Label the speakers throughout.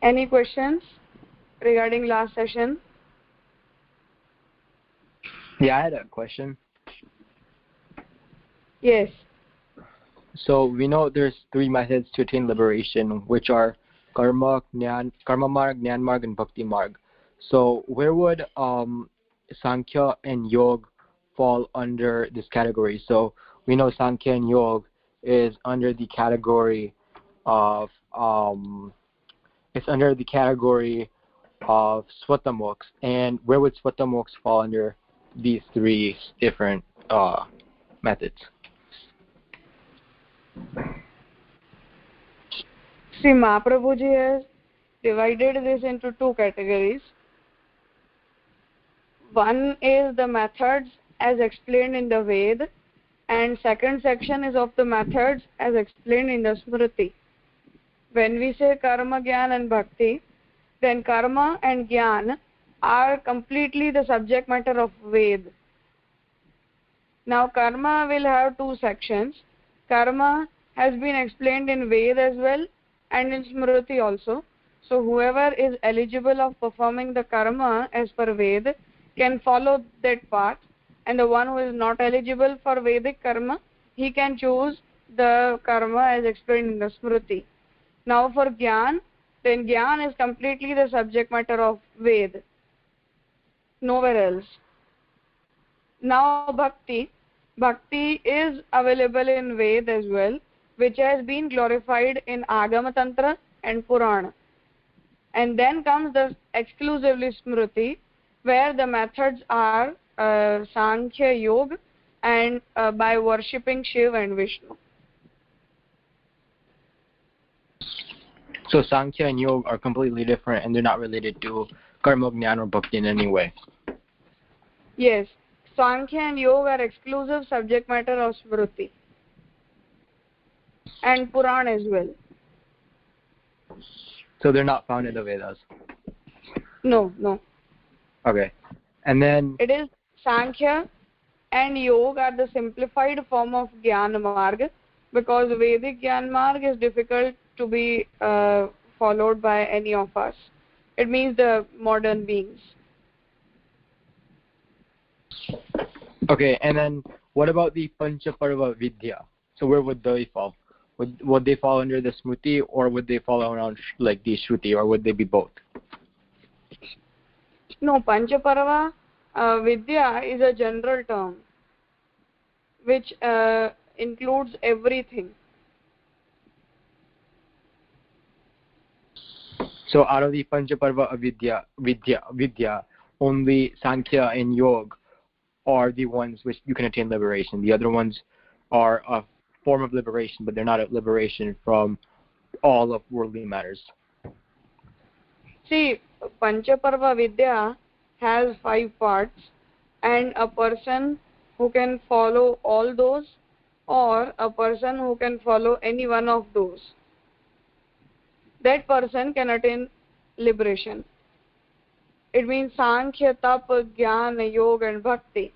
Speaker 1: Any questions regarding last session?
Speaker 2: Yeah, I had a question.
Speaker 1: Yes.
Speaker 2: So we know there's 3 methods to attain liberation, which are karma, karma marg, jnana marg, and bhakti marg. So where would Sankhya and Yoga fall under this category? So we know Sankhya and Yoga is under the category of Swatamoks, and where would Swatamoks fall under these 3 different methods?
Speaker 1: See, Mahaprabhuji has divided this into 2 categories. One is the methods as explained in the Ved, and second section is of the methods as explained in the Smriti. When we say karma, jnana and bhakti, then karma and jnana are completely the subject matter of Ved. Now karma will have 2 sections. Karma has been explained in Ved as well and in Smriti also. So whoever is eligible of performing the karma as per Ved can follow that path, and the one who is not eligible for Vedic karma, he can choose the karma as explained in the Smriti. Now for Gyan, then Gyan is completely the subject matter of Ved, nowhere else. Now Bhakti is available in Ved as well, which has been glorified in Agama Tantra and Purana. And then comes the exclusively Smriti, where the methods are Sankhya, Yoga, and by worshipping Shiva and Vishnu.
Speaker 2: So Sankhya and Yoga are completely different, and they're not related to karma, jnana, or bhakti in any way.
Speaker 1: Yes, Sankhya and Yoga are exclusive subject matter of Smriti and Purana as well.
Speaker 2: So they're not found in the Vedas?
Speaker 1: No.
Speaker 2: Okay. And then
Speaker 1: it is Sankhya and Yoga are the simplified form of Jnana Marg, because Vedic Jnana Marg is difficult to be followed by any of us. It means the modern beings.
Speaker 2: Okay, and then what about the Panchaparva Vidya? So where would they fall? Would they fall under the Smriti, or would they fall around like the Shruti, or would they be both?
Speaker 1: No, Panchaparva Vidya is a general term which includes everything.
Speaker 2: So out of the Panchaparva Vidya, only Sankhya and Yoga are the ones which you can attain liberation. The other ones are a form of liberation, but they're not a liberation from all of worldly matters.
Speaker 1: See, Panchaparva Vidya has 5 parts, and a person who can follow all those, or a person who can follow any one of those, that person can attain liberation. It means Sankhya, Tapa, Jnana, Yoga and Bhakti.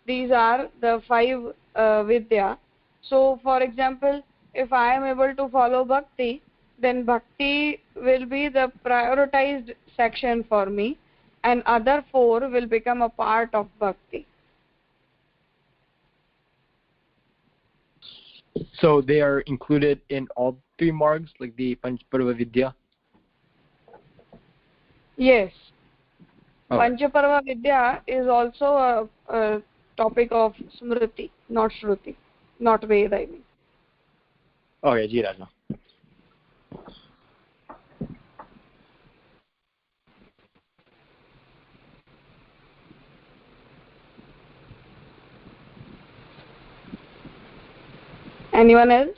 Speaker 1: These are the 5 Vidya. So for example, if I am able to follow Bhakti, then Bhakti will be the prioritized section for me, and other 4 will become a part of Bhakti.
Speaker 2: So they are included in all 3 margs, like the Panchaparva Vidya?
Speaker 1: Yes.
Speaker 2: Oh.
Speaker 1: Panchaparva Vidya is also a topic of Smriti, not Shruti, not Veda, I mean.
Speaker 2: Okay, Ji Raja.
Speaker 1: Anyone else?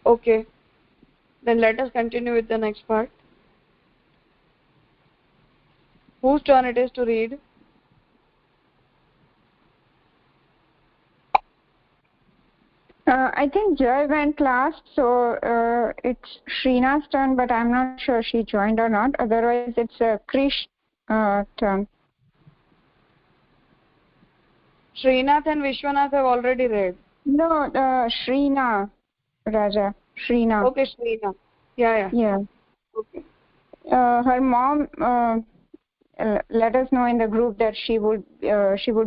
Speaker 1: Okay, then let us continue with the next part. Whose turn it is to read?
Speaker 3: I think Joy went last, so it's Shrina's turn, but I'm not sure she joined or not. Otherwise, it's Krish turn.
Speaker 1: Srinath and Vishwanath have already read.
Speaker 3: No, Shrina, Raja. Shrina.
Speaker 1: Okay, Shrina. Yeah.
Speaker 3: Yeah.
Speaker 1: Okay.
Speaker 3: Her mom let us know in the group that she would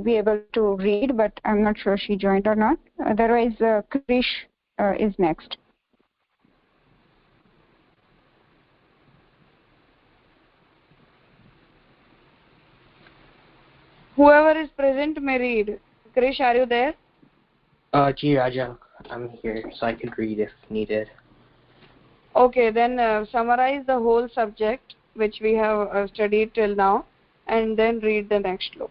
Speaker 3: be able to read, but I'm not sure she joined or not. Otherwise, Krish is next.
Speaker 1: Whoever is present may read. Krish, are you there?
Speaker 4: Ji Raja, I'm here, so I could read if needed.
Speaker 1: Okay, then summarize the whole subject which we have studied till now, and then read the next slok.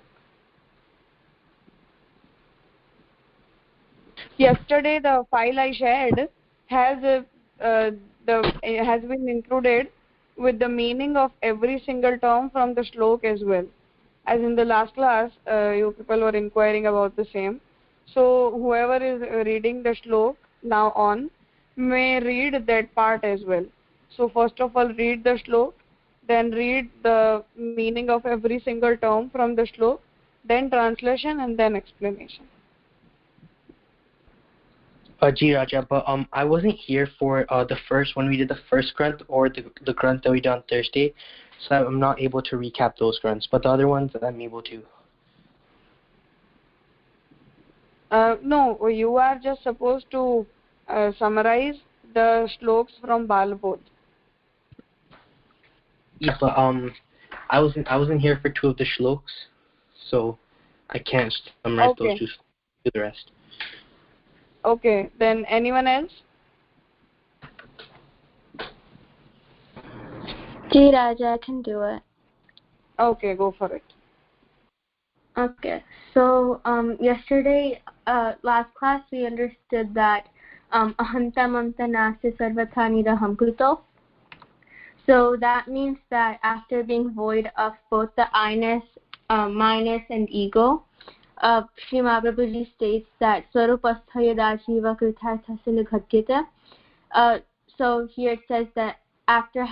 Speaker 1: Yesterday, the file I shared has has been included with the meaning of every single term from the slok as well. As in the last class, you people were inquiring about the same. So whoever is reading the slok now on may read that part as well. So first of all, read the slok, then read the meaning of every single term from the slok, then translation, and then explanation.
Speaker 4: Ji Raja, but I wasn't here for the first when we did the first grunt or the grunt that we did on Thursday, so I'm not able to recap those grunts. But the other ones, I'm able to.
Speaker 1: No, you are just supposed to summarize the sloks from Balbodh.
Speaker 4: Yeah, but I wasn't here for two of the shloks, so I can't summarize those two to the rest.
Speaker 1: Okay, then anyone else?
Speaker 5: Ji Raja, I can do it.
Speaker 1: Okay, go for it.
Speaker 5: Okay, so yesterday, last class, we understood that ahanta mamta nasti sarvatha niraham kruto. So that means that after being void of both the I-ness, minus, and ego, Sri Mahaprabhuji states that swarupastha yada jiva kritarthasya nighatyate. So here it says that after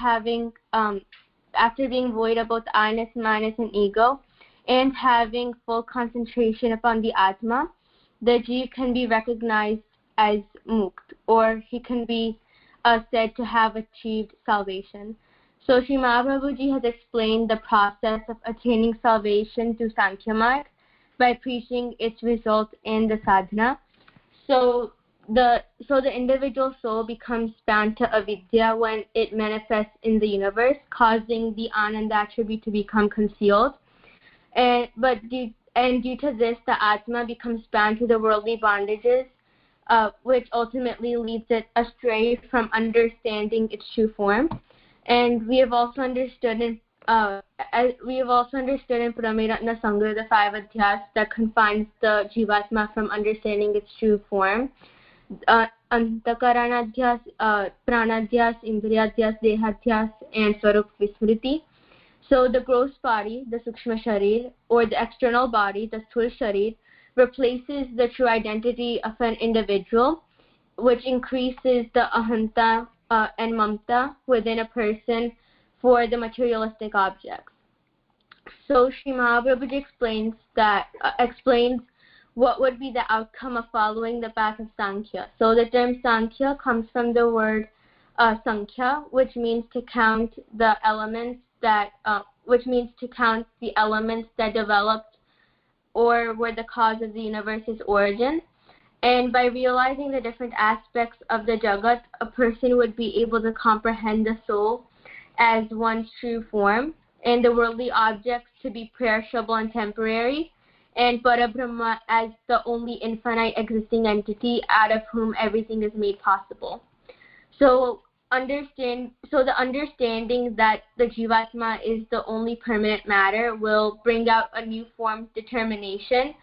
Speaker 5: being void of both I-ness, minus, and ego, and having full concentration upon the Atma, the Jiva can be recognized as Mukt, or he can be said to have achieved salvation. So Sri Mahaprabhuji has explained the process of attaining salvation through Sankhya Marg by preaching its result in the sadhana. So the individual soul becomes bound to avidya when it manifests in the universe, causing the ananda attribute to become concealed. And due to this, the Atma becomes bound to the worldly bondages, which ultimately leads it astray from understanding its true form. And we have also understood in Paramiratna Sangha, the 5 adhyas that confines the Jivatma from understanding its true form. Antakaranadhyas, Pranadhyas, Indriyadhyas, Dehadhyas, and Swarup Vismriti. So the gross body, the Sukshma Sharir, or the external body, the Sthul Sharir, replaces the true identity of an individual, which increases the ahanta and mamta within a person for the materialistic objects. So Sri Mahaprabhuji explains what would be the outcome of following the path of Sankhya. So the term Sankhya comes from the word Sankhya, which means to count the elements that developed or were the cause of the universe's origin. And by realizing the different aspects of the Jagat, a person would be able to comprehend the soul as one's true form, and the worldly objects to be perishable and temporary, and Parabrahma as the only infinite existing entity out of whom everything is made possible. So the understanding that the Jivatma is the only permanent matter will bring out a new form determination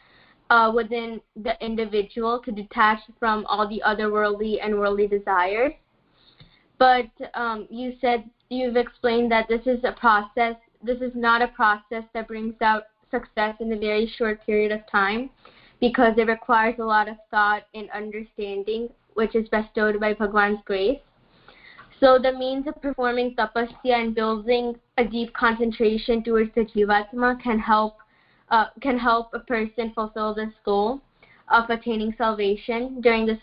Speaker 5: within the individual to detach from all the other worldly and worldly desires. But you've explained that this is a process. This is not a process that brings out success in a very short period of time, because it requires a lot of thought and understanding, which is bestowed by Bhagwan's grace. So the means of performing tapasya and building a deep concentration towards the Jivatma can help a person fulfill this goal. of attaining salvation during the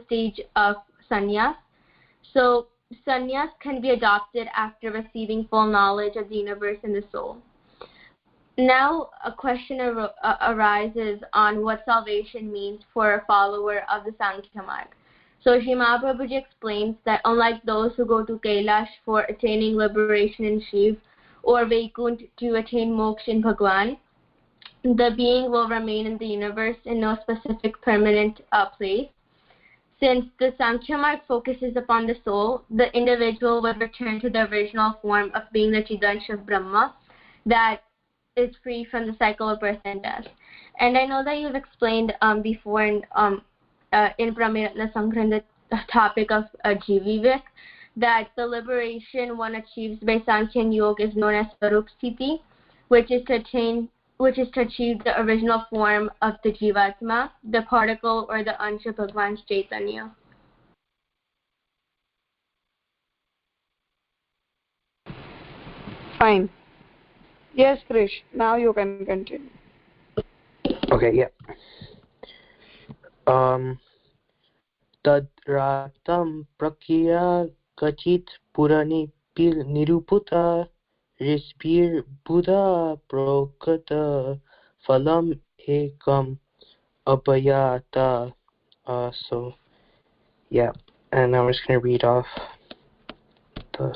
Speaker 5: stage of sannyas. So sannyas can be adopted after receiving full knowledge of the universe and the soul. Now a question arises on what salvation means for a follower of the Sankhya Marg. So Sri Mahaprabhuji explains that unlike those who go to Kailash for attaining liberation in Shiv or Vaikunt to attain moksha in Bhagwan, the being will remain in the universe in no specific permanent place. Since the Sankhya Marg focuses upon the soul, the individual would return to the original form of being the Chidansha of Brahma that is free from the cycle of birth and death. And I know that you've explained before in Brahmaratna Sangraha, the topic of Jivivek, that the liberation one achieves by Sankhya Yoga is known as Swarup Sthiti, which is to achieve the original form of the Jivatma, the particle or the Ansha Bhagwan Chaitanya.
Speaker 1: Fine. Yes, Krish. Now you can continue.
Speaker 4: Okay, yeah. Tadratam prakya kachit purani pil niruputa rispir buddha prokata phalam ekam apayata. So yeah, and I'm just gonna read off the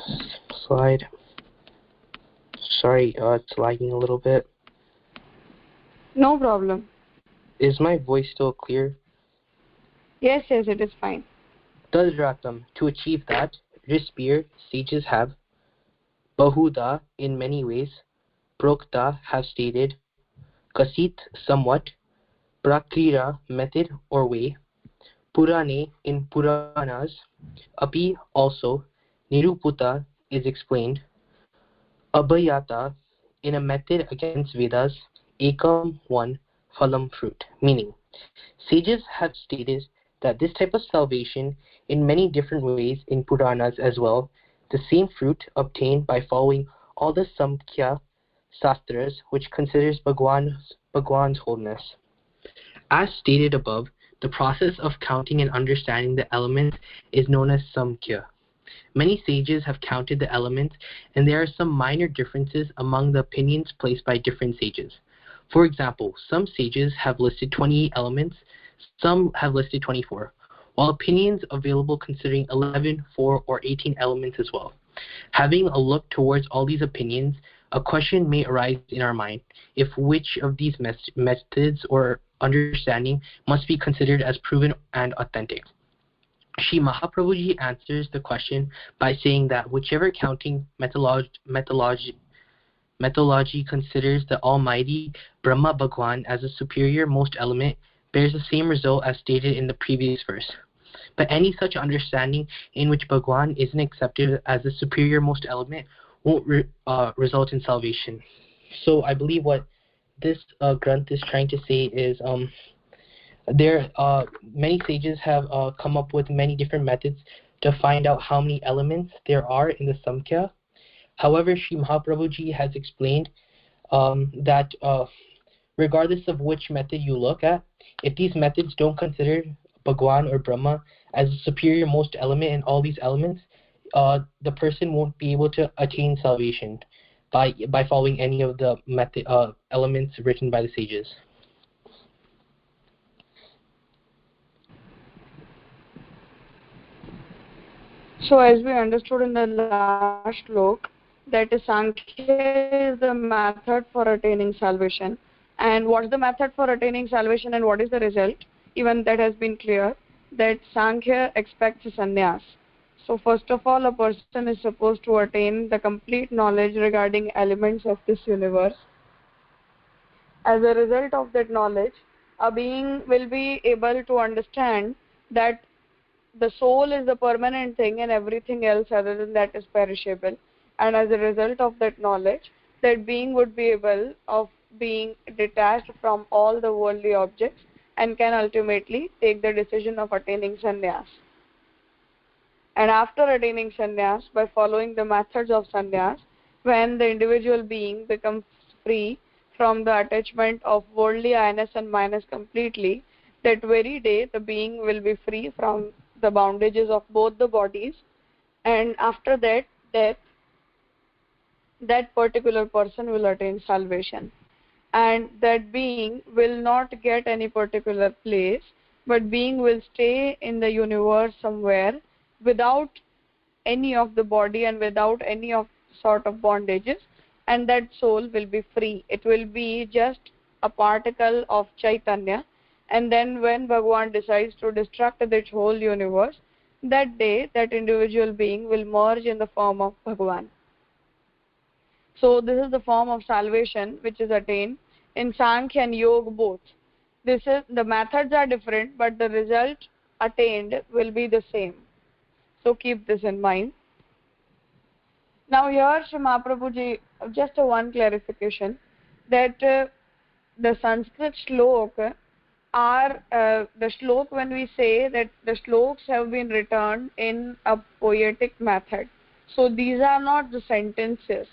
Speaker 4: slide. Sorry, it's lagging a little bit.
Speaker 1: No problem.
Speaker 4: Is my voice still clear?
Speaker 1: Yes, it is fine.
Speaker 4: Tadratam, to achieve that, Rispir, sages have, Bahuda, in many ways, Prokta, have stated, Kasit, somewhat, Prakrira, method or way, Purane, in Puranas, Api, also, Niruputa, is explained, Abhayata, in a method against Vedas, Ekam, one, Phalam, fruit, meaning, sages have stated that this type of salvation in many different ways in Puranas as well, the same fruit obtained by following all the Samkhya Sastras which considers Bhagwan's wholeness. As stated above, the process of counting and understanding the elements is known as Samkhya. Many sages have counted the elements, and there are some minor differences among the opinions placed by different sages. For example, some sages have listed 28 elements, some have listed 24, while opinions available considering 11, 4, or 18 elements as well. Having a look towards all these opinions, a question may arise in our mind if which of these methods or understanding must be considered as proven and authentic. Sri Mahaprabhuji answers the question by saying that whichever counting methodology considers the Almighty Brahma Bhagwan as a superior most element bears the same result as stated in the previous verse. But any such understanding in which Bhagwan isn't accepted as the superior most element won't result in salvation. So I believe what this Granth is trying to say is many sages have come up with many different methods to find out how many elements there are in the Samkhya. However, Sri Mahaprabhuji has explained that regardless of which method you look at, if these methods don't consider Bhagwan or Brahma as the superior most element in all these elements, the person won't be able to attain salvation by following any of the elements written by the sages.
Speaker 1: So as we understood in the last slok, that Sankhya is the method for attaining salvation. And what's the method for attaining salvation and what is the result? Even that has been clear, that Sankhya expects a sannyas. So first of all, a person is supposed to attain the complete knowledge regarding elements of this universe. As a result of that knowledge, a being will be able to understand that the soul is the permanent thing and everything else other than that is perishable. And as a result of that knowledge, that being would be able of being detached from all the worldly objects and can ultimately take the decision of attaining sannyas. And after attaining sannyas, by following the methods of sannyas, when the individual being becomes free from the attachment of worldly I-ness and minus completely, that very day the being will be free from the bondages of both the bodies, and after that death, that particular person will attain salvation, and that being will not get any particular place, but being will stay in the universe somewhere without any of the body and without any of sort of bondages, and that soul will be free. It will be just a particle of Chaitanya, and then when Bhagavan decides to destruct this whole universe, that day that individual being will merge in the form of Bhagavan. So this is the form of salvation which is attained in Sankhya and Yoga both. This is, the methods are different, but the result attained will be the same. So keep this in mind. Now here Sri Mahaprabhuji, just one clarification, that the Sanskrit shlok are the shlok, when we say that the shloks have been written in a poetic method, so these are not the sentences.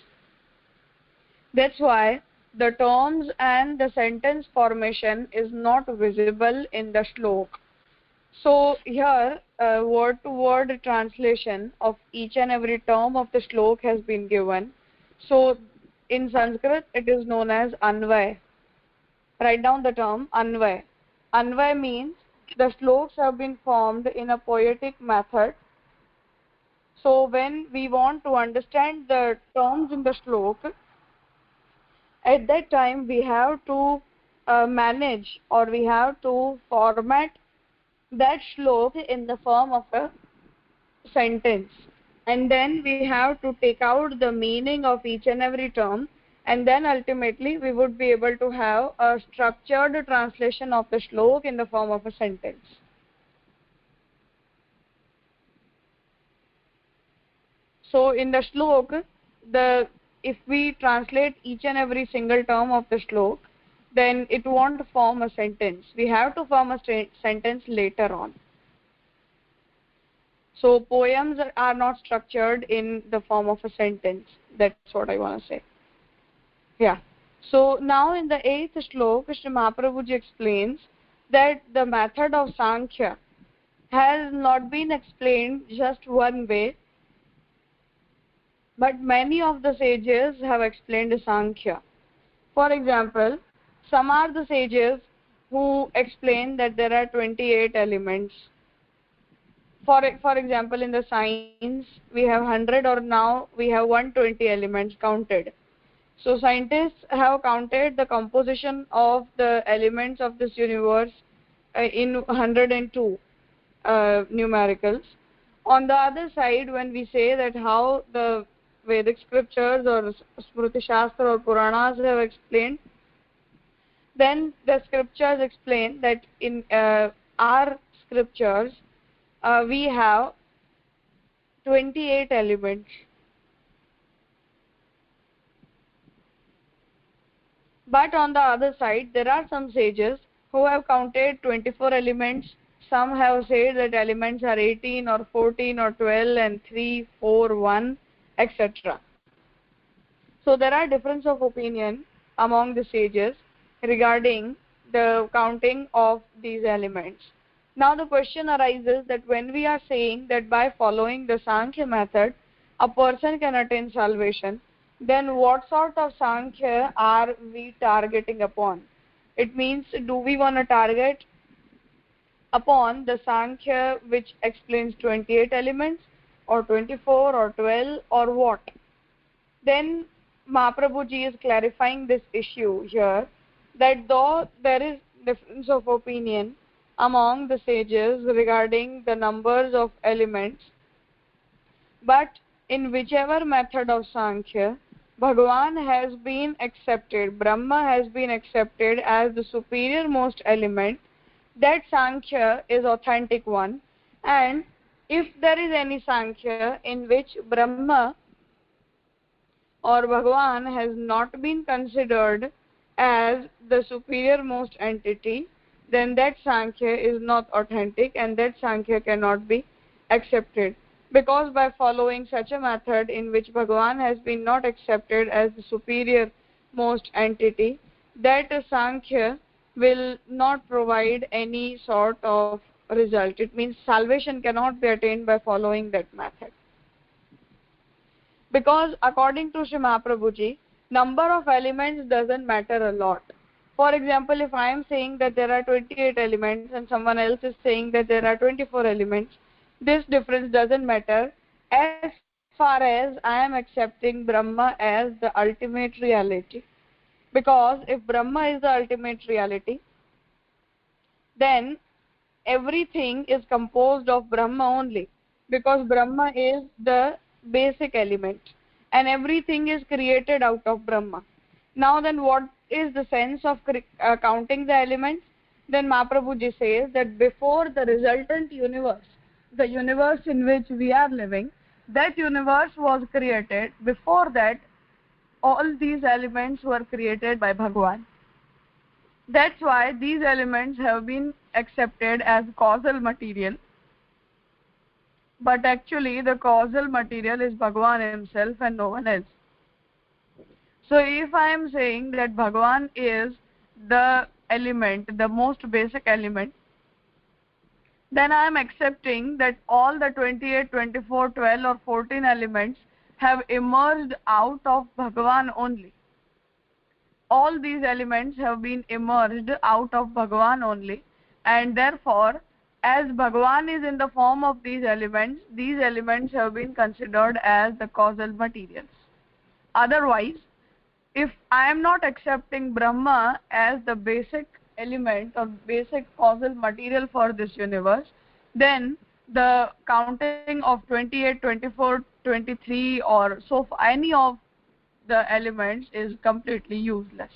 Speaker 1: That's why the terms and the sentence formation is not visible in the shlok. So here word to word translation of each and every term of the shlok has been given. So in Sanskrit it is known as Anvay. Write down the term Anvay. Anvay means the shloks have been formed in a poetic method. So when we want to understand the terms in the shlok, at that time we have to manage, or we have to format that shlok in the form of a sentence, and then we have to take out the meaning of each and every term, and then ultimately we would be able to have a structured translation of the shlok in the form of a sentence. So in the shlok, if we translate each and every single term of the shlok, then it won't form a sentence. We have to form a sentence later on. So poems are not structured in the form of a sentence. That's what I want to say. Yeah. So now in the 8th shlok, Sri Mahaprabhuji explains that the method of Sankhya has not been explained just one way, but many of the sages have explained Sankhya. For example, some are the sages who explain that there are 28 elements. For example, in the science, we have 100, or now we have 120 elements counted. So scientists have counted the composition of the elements of this universe in 102 numericals. On the other side, when we say that how the Vedic scriptures or Smriti Shastra or Puranas have explained, then the scriptures explain that in our scriptures we have 28 elements. But on the other side, there are some sages who have counted 24 elements. Some have said that elements are 18 or 14 or 12 and 3, 4, 1, etc. So there are differences of opinion among the sages regarding the counting of these elements. Now the question arises that when we are saying that by following the Sankhya method a person can attain salvation, then what sort of Sankhya are we targeting upon? It means, do we want to target upon the Sankhya which explains 28 elements, or 24 or 12, or what? Then Mahaprabhuji is clarifying this issue here, that though there is difference of opinion among the sages regarding the numbers of elements, but in whichever method of Sankhya, Bhagavan has been accepted, Brahma has been accepted as the superior most element, that Sankhya is authentic one. And if there is any Sankhya in which Brahma or Bhagavan has not been considered as the superior most entity, then that Sankhya is not authentic, and that Sankhya cannot be accepted. Because by following such a method in which Bhagavan has been not accepted as the superior most entity, that Sankhya will not provide any sort of result. It means salvation cannot be attained by following that method. Because according to Sri Mahaprabhuji, number of elements doesn't matter a lot. For example, if I am saying that there are 28 elements and someone else is saying that there are 24 elements, this difference doesn't matter as far as I am accepting Brahma as the ultimate reality. Because if Brahma is the ultimate reality, then everything is composed of Brahma only, because Brahma is the basic element and everything is created out of Brahma. Now then, what is the sense of counting the elements? Then Mahaprabhuji says that before the resultant universe, the universe in which we are living, that universe was created. Before that, all these elements were created by Bhagwan. That's why these elements have been accepted as causal material, but actually the causal material is Bhagwan himself and no one else. So if I am saying that Bhagwan is the element, the most basic element, then I am accepting that all the 28, 24, 12 or 14 elements have emerged out of Bhagwan only. All these elements have been emerged out of Bhagwan only, and therefore as Bhagwan is in the form of these elements have been considered as the causal materials. Otherwise, if I am not accepting Brahma as the basic element or basic causal material for this universe, then the counting of 28, 24, 23 or so any of the elements is completely useless.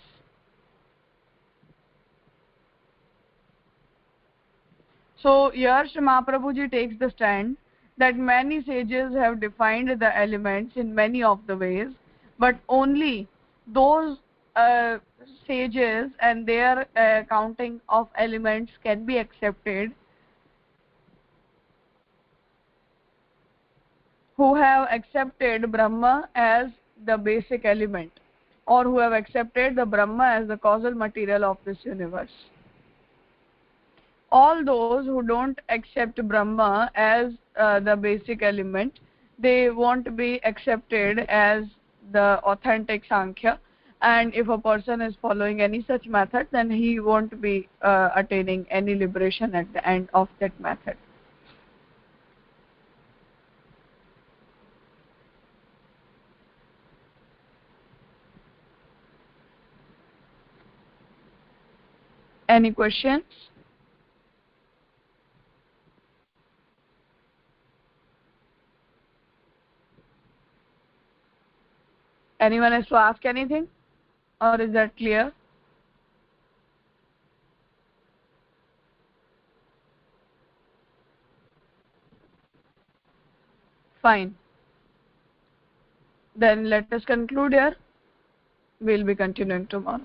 Speaker 1: So here Sri Mahaprabhuji takes the stand that many sages have defined the elements in many of the ways, but only those sages and their counting of elements can be accepted who have accepted Brahma as the basic element, or who have accepted the Brahma as the causal material of this universe. All those who don't accept Brahma as the basic element, they won't be accepted as the authentic Sankhya, and if a person is following any such method, then he won't be attaining any liberation at the end of that method. Any questions? Anyone has to ask anything, or is that clear? Fine. Then let us conclude here. We'll be continuing tomorrow.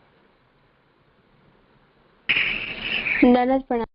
Speaker 5: Let us pronounce